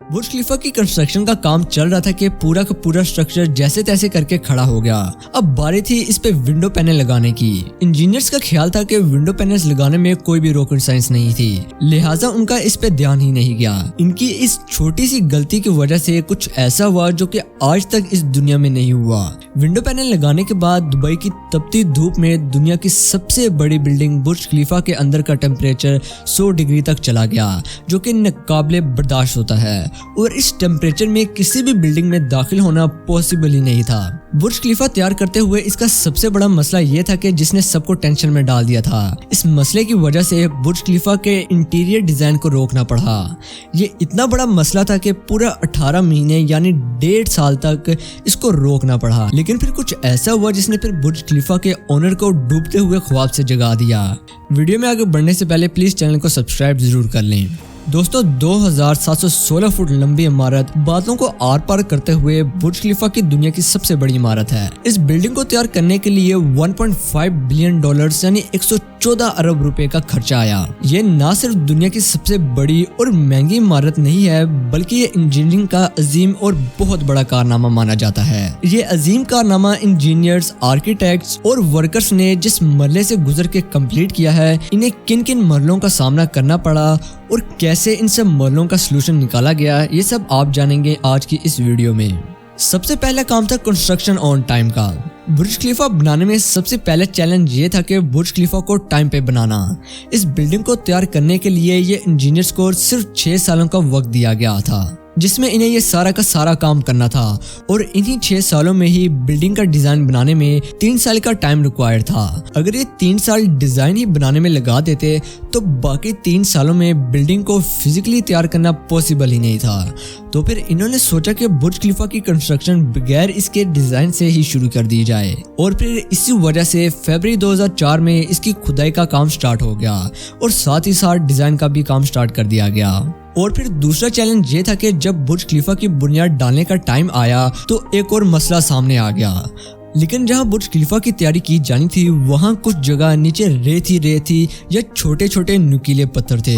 बुर्ज खलीफा की कंस्ट्रक्शन का काम चल रहा था कि पूरा का पूरा स्ट्रक्चर जैसे तैसे करके खड़ा हो गया। अब बारी थी इस पे विंडो पैनल लगाने की। इंजीनियर्स का ख्याल था कि विंडो पैनल्स लगाने में कोई भी रॉकेट साइंस नहीं थी, लिहाजा उनका इस पे ध्यान ही नहीं गया। इनकी इस छोटी सी गलती की वजह से कुछ ऐसा हुआ जो कि आज तक इस दुनिया में नहीं हुआ। विंडो पैनल लगाने के बाद दुबई की तपती धूप में दुनिया की सबसे बड़ी बिल्डिंग बुर्ज खलीफा के अंदर का टेम्परेचर 100 डिग्री तक चला गया, जो कि नाकाबिले बर्दाश्त होता है और इस टेम्परेचर में किसी भी बिल्डिंग में दाखिल होना पॉसिबल ही नहीं था। बुर्ज खलीफा तैयार करते हुए इसका सबसे बड़ा मसला ये था कि जिसने सबको टेंशन में डाल दिया था। इस मसले की वजह से बुर्ज खलीफा के इंटीरियर डिजाइन को रोकना पड़ा। ये इतना बड़ा मसला था कि पूरा 18 महीने यानी 1.5 साल तक इसको रोकना पड़ा। लेकिन फिर कुछ ऐसा हुआ जिसने फिर बुर्ज खलीफा के ओनर को डूबते हुए ख्वाब से जगा दिया। वीडियो में आगे बढ़ने से पहले प्लीज चैनल को सब्सक्राइब जरूर कर लें। दोस्तों 2716 फुट लंबी इमारत बादलों को आर पार करते हुए बुर्ज खलीफा की दुनिया की सबसे बड़ी इमारत है। इस बिल्डिंग को तैयार करने के लिए 1.5 बिलियन डॉलर्स यानी 114 अरब रुपए का खर्चा आया। ये ना सिर्फ दुनिया की सबसे बड़ी और महंगी इमारत नहीं है, बल्कि ये इंजीनियरिंग का अजीम और बहुत बड़ा कारनामा माना जाता है। ये अजीम कारनामा इंजीनियर्स, आर्किटेक्ट्स और वर्कर्स ने जिस मरले से गुजर के कंप्लीट किया है, इन्हें किन किन मरलों का सामना करना पड़ा और कैसे इन सब मरलों का सलूशन निकाला गया, ये सब आप जानेंगे आज की इस वीडियो में। सबसे पहला काम था कंस्ट्रक्शन ऑन टाइम का। बुर्ज खलीफा बनाने में सबसे पहले चैलेंज ये था कि बुर्ज खलीफा को टाइम पे बनाना। इस बिल्डिंग को तैयार करने के लिए ये इंजीनियर्स को सिर्फ 6 सालों का वक्त दिया गया था, जिसमें इन्हें ये सारा का सारा काम करना था और इन्हीं 6 सालों में ही बिल्डिंग का डिजाइन बनाने में 3 साल का टाइम रिक्वायर्ड था। अगर ये 3 साल डिजाइन ही बनाने में लगा देते तो बाकी 3 सालों में बिल्डिंग को फिजिकली तैयार करना पॉसिबल ही नहीं था। तो फिर इन्होंने सोचा कि बुर्ज खलीफा की कंस्ट्रक्शन बगैर इसके डिजाइन से ही शुरू कर दी जाए और फिर इसी वजह से फरवरी 2004 में इसकी खुदाई का काम स्टार्ट हो गया और साथ ही साथ डिजाइन का भी काम स्टार्ट कर दिया गया। और फिर दूसरा चैलेंज ये था कि जब बुर्ज खलीफा की बुनियाद डालने का टाइम आया तो एक और मसला सामने आ गया। लेकिन जहां बुर्ज खलीफा की तैयारी की जानी थी वहां कुछ जगह नीचे रेत ही या छोटे छोटे नुकीले पत्थर थे।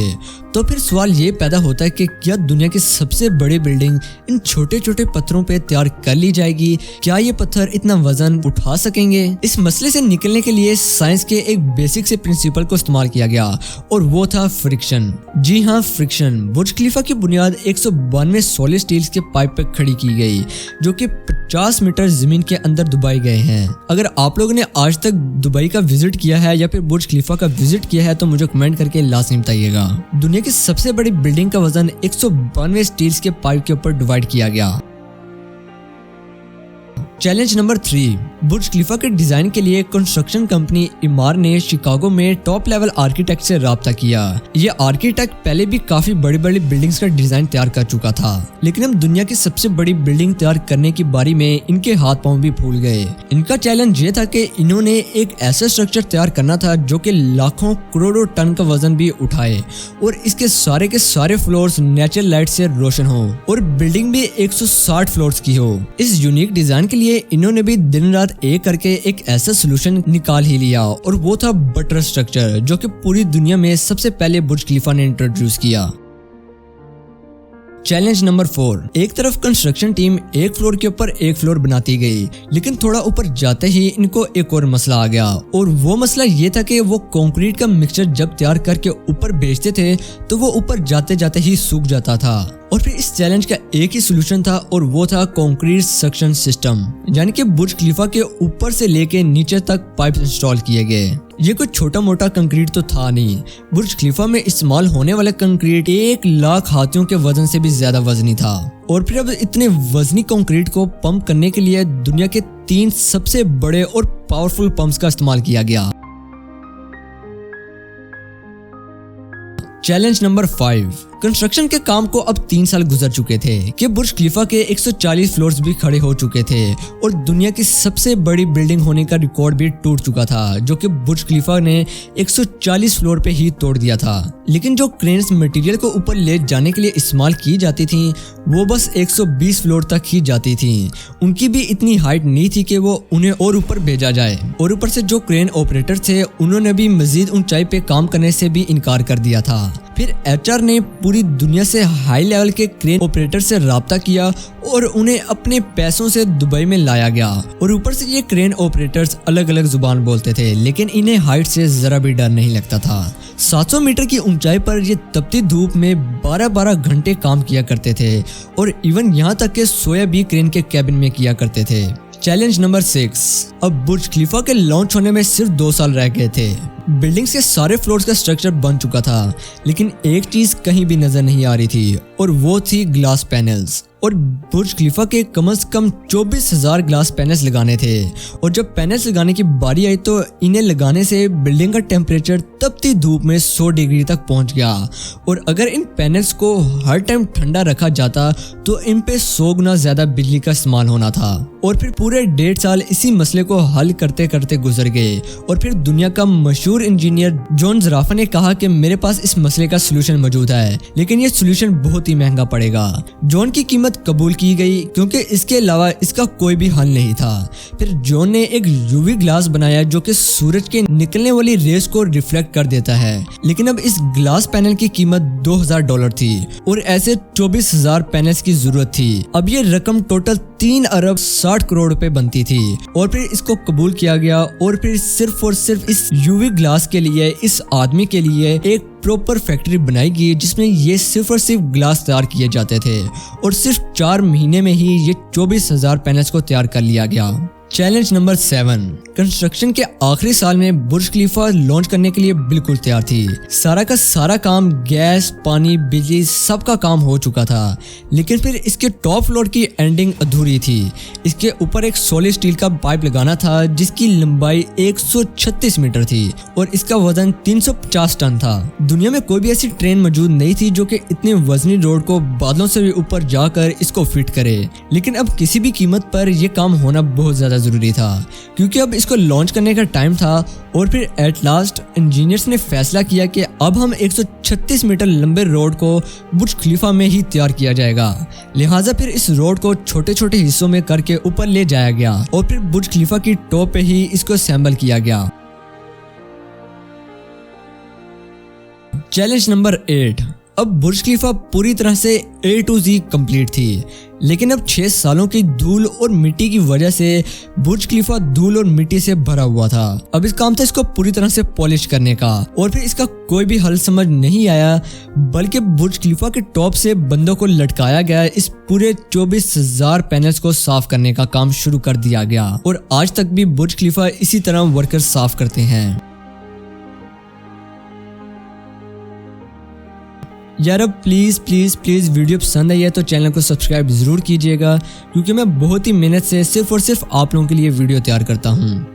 तो फिर सवाल ये पैदा होता है कि क्या दुनिया की सबसे बड़ी बिल्डिंग इन छोटे छोटे पत्थरों पे तैयार कर ली जाएगी? क्या ये पत्थर इतना वजन उठा सकेंगे? इस मसले से निकलने के लिए साइंस के एक बेसिक से प्रिंसिपल को इस्तेमाल किया गया और वो था फ्रिक्शन। जी हाँ, फ्रिक्शन। बुर्ज खलीफा की बुनियाद 192 सॉलिड स्टील के पाइप पे खड़ी की गई, जो कि 50 मीटर जमीन के अंदर दबाए गए हैं। अगर आप लोगों ने आज तक दुबई का विजिट किया है या फिर बुर्ज खलीफा का विजिट किया है तो मुझे कमेंट करके लाजमी बताइएगा। दुनिया की सबसे बड़ी बिल्डिंग का वजन 192 स्टील के पाइप के ऊपर डिवाइड किया गया। चैलेंज नंबर 3, बुर्ज खलीफा के डिजाइन के लिए कंस्ट्रक्शन कंपनी इमार ने शिकागो में टॉप लेवल आर्किटेक्ट से राब्ता किया। ये आर्किटेक्ट पहले भी काफी बड़ी बड़ी बिल्डिंग्स का डिजाइन तैयार कर चुका था, लेकिन हम दुनिया की सबसे बड़ी बिल्डिंग तैयार करने की बारी में इनके हाथ पांव भी फूल गए। इनका चैलेंज ये था कि इन्होंने एक ऐसा स्ट्रक्चर तैयार करना था जो कि लाखों करोड़ों टन का वजन भी उठाए और इसके सारे फ्लोर्स नेचुरल लाइट से रोशन हो और बिल्डिंग भी 160 फ्लोर्स की हो। इस यूनिक डिजाइन के लिए इन्होंने भी दिन रात एक करके एक ऐसा सोल्यूशन निकाल ही लिया और वो था बटर स्ट्रक्चर, जो कि पूरी दुनिया में सबसे पहले बुर्ज खलीफा ने इंट्रोड्यूस किया। चैलेंज नंबर 4, एक तरफ कंस्ट्रक्शन टीम एक फ्लोर के ऊपर एक फ्लोर बनाती गई, लेकिन थोड़ा ऊपर जाते ही इनको एक और मसला आ गया और वो मसला ये था कि वो कंक्रीट का मिक्सचर जब तैयार करके ऊपर भेजते थे तो वो ऊपर जाते जाते ही सूख जाता था। और फिर इस चैलेंज का एक ही सोल्यूशन था और वो था कंक्रीट सक्शन सिस्टम, यानी कि बुर्ज खलीफा के ऊपर से लेके नीचे तक पाइप इंस्टॉल किए गए। ये कोई छोटा मोटा कंक्रीट तो था नहीं। बुर्ज खलीफा में इस्तेमाल होने वाला कंक्रीट 1 लाख हाथियों के वजन से भी ज्यादा वजनी था। और फिर अब इतने वजनी कंक्रीट को पंप करने के लिए दुनिया के 3 सबसे बड़े और पावरफुल पंप्स का इस्तेमाल किया गया। चैलेंज नंबर 5, कंस्ट्रक्शन के काम को अब 3 साल गुजर चुके थे कि बुर्ज खलीफा के 140 फ्लोर्स भी खड़े हो चुके थे और दुनिया की सबसे बड़ी बिल्डिंग होने का रिकॉर्ड भी टूट चुका था, जो कि बुर्ज खलीफा ने 140 फ्लोर पे ही तोड़ दिया था। लेकिन जो क्रेन्स मटेरियल को ऊपर ले जाने के लिए इस्तेमाल की जाती थी वो बस 120 फ्लोर तक ही जाती थी। उनकी भी इतनी हाइट नहीं थी कि वो उन्हें और ऊपर भेजा जाए और ऊपर से जो क्रेन ऑपरेटर थे उन्होंने भी मजीद ऊंचाई पे काम करने से भी इनकार कर दिया था। फिर HR ने पूरी दुनिया से हाई लेवल के क्रेन ऑपरेटर से राब्ता किया और उन्हें अपने पैसों से दुबई में लाया गया। और ऊपर से ये क्रेन ऑपरेटर्स अलग अलग जुबान बोलते थे, लेकिन इन्हें हाइट से जरा भी डर नहीं लगता था। 700 मीटर की ऊंचाई पर ये तपती धूप में 12-12 घंटे काम किया करते थे और इवन यहाँ तक के सोया भी क्रेन के कैबिन में किया करते थे। Challenge number 6। अब बुर्ज खलीफा के लॉन्च होने में सिर्फ 2 साल रह गए थे। बिल्डिंग्स के सारे फ्लोर्स का स्ट्रक्चर बन चुका था, लेकिन एक चीज कहीं भी नजर नहीं आ रही थी और वो थी ग्लास पैनल्स। और बुर्ज खलीफा के कम से कम 24,000 ग्लास पैनल्स लगाने थे और जब पैनल्स लगाने की बारी आई तो इन्हें लगाने से बिल्डिंग का टेम्परेचर तपती धूप में 100 डिग्री तक पहुंच गया। और अगर इन पैनल्स को हर टाइम ठंडा रखा जाता तो इन पे 100 गुना ज्यादा बिजली का इस्तेमाल होना था। और फिर पूरे 1.5 साल इसी मसले को हल करते करते गुजर गए और फिर दुनिया का मशहूर इंजीनियर जॉन ज़राफा ने कहा कि मेरे पास इस मसले का सोल्यूशन मौजूद है, लेकिन ये सोल्यूशन बहुत ही महंगा पड़ेगा। जॉन की कीमत कबूल की गई क्योंकि इसके अलावा इसका कोई भी हल नहीं था। फिर जॉन ने एक यूवी ग्लास बनाया जो कि सूरज के निकलने वाली रेस को रिफ्लेक्ट कर देता है, लेकिन अब इस ग्लास पैनल की कीमत $2,000 थी और ऐसे 24,000 पैनल्स की जरूरत थी। अब ये रकम टोटल 3 अरब 60 करोड़ रुपए बनती थी और फिर इसको कबूल किया गया। और फिर सिर्फ और सिर्फ इस यूवी ग्लास के लिए, इस आदमी के लिए एक प्रॉपर फैक्ट्री बनाई गई जिसमें ये सिर्फ और सिर्फ ग्लास तैयार किए जाते थे और सिर्फ 4 महीने में ही ये 24,000 पैनल्स को तैयार कर लिया गया। Challenge number 7। कंस्ट्रक्शन के आखिरी साल में बुर्ज खलीफा लॉन्च करने के लिए बिल्कुल तैयार थी। सारा का सारा काम, गैस, पानी, बिजली, सबका काम हो चुका था, लेकिन फिर इसके टॉप फ्लोर की एंडिंग अधूरी थी। इसके ऊपर एक सॉलिड स्टील का पाइप लगाना था जिसकी लंबाई 136 मीटर थी और इसका वजन 350 टन था। दुनिया में कोई भी ऐसी ट्रेन मौजूद नहीं थी जो कि इतने वजनी रोड को बादलों से भी ऊपर जाकर इसको फिट करे, लेकिन अब किसी भी कीमत पर यह काम होना बहुत ज्यादा जरूरी था क्योंकि अब इसको लॉन्च करने का टाइम था। और फिर एट लास्ट इंजीनियर्स ने फैसला किया कि अब हम 136 मीटर लंबे रोड को बुर्ज खलीफा में ही तैयार किया जाएगा। लिहाजा फिर इस रोड को छोटे छोटे हिस्सों में करके ऊपर ले जाया गया और फिर बुर्ज खलीफा की टॉप पे ही इसको असेंबल किया गया। Challenge number 8। अब बुर्ज खलीफा पूरी तरह से A to Z कंप्लीट थी, लेकिन अब 6 सालों की धूल और मिट्टी की वजह से बुर्ज खलीफा धूल और मिट्टी से भरा हुआ था। अब इस काम था इसको पूरी तरह से पॉलिश करने का और फिर इसका कोई भी हल समझ नहीं आया, बल्कि बुर्ज खलीफा के टॉप से बंदों को लटकाया गया। इस पूरे 24,000 पैनल्स को साफ करने का काम शुरू कर दिया गया और आज तक भी बुर्ज खलीफा इसी तरह वर्कर्स साफ करते हैं। यार अब प्लीज़ प्लीज़ प्लीज़ वीडियो पसंद आई है तो चैनल को सब्सक्राइब ज़रूर कीजिएगा, क्योंकि मैं बहुत ही मेहनत से सिर्फ और सिर्फ आप लोगों के लिए वीडियो तैयार करता हूँ।